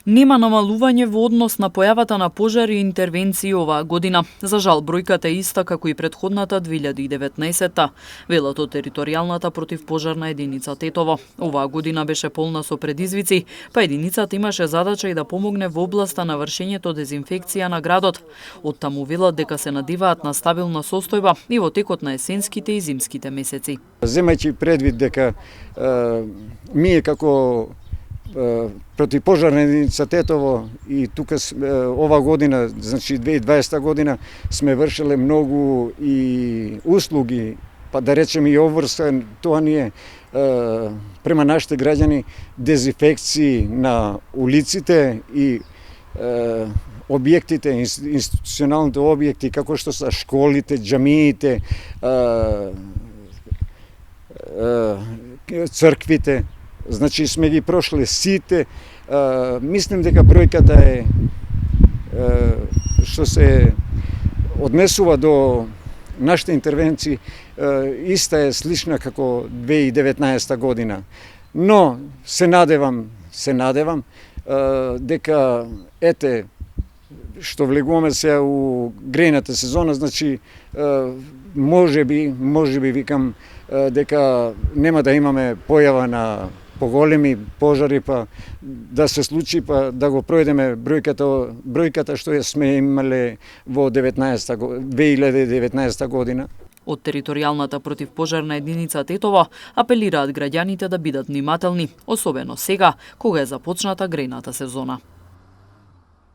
Нема намалување во однос на појавата на пожари и интервенции оваа година. За жал, бројката е иста како и претходната 2019-та, велат од територијалната противпожарна единица Тетово. Оваа година беше полна со предизвици, па единицата имаше задача и да помогне во областа на вршењето дезинфекција на градот. Оттаму велат дека се надеваат на стабилна состојба и во текот на есенските и зимските месеци. Земајќи предвид дека ние како противпожарна единица Тетово и тука ова година, значи 2020 година, сме вршеле многу и услуги, па да речеме и обврска, тоа ние према нашите граѓани дезинфекции на улиците и објектите, институционалните објекти, како што се школите, џамиите, црквите. Значи сме ги прошле сите. Мислим дека бројката е што се однесува до нашите интервенции иста е слична како 2019 година. Но се надевам дека ете што влегуваме се у грејната сезона, значи може би викам дека нема да имаме појава на поголеми пожари, па да се случи, па да го пројдеме бројката што сме имале во 2019 година. Од територијалната противпожарна единица Тетово апелираат граѓаните да бидат внимателни, особено сега, кога е започната грејната сезона.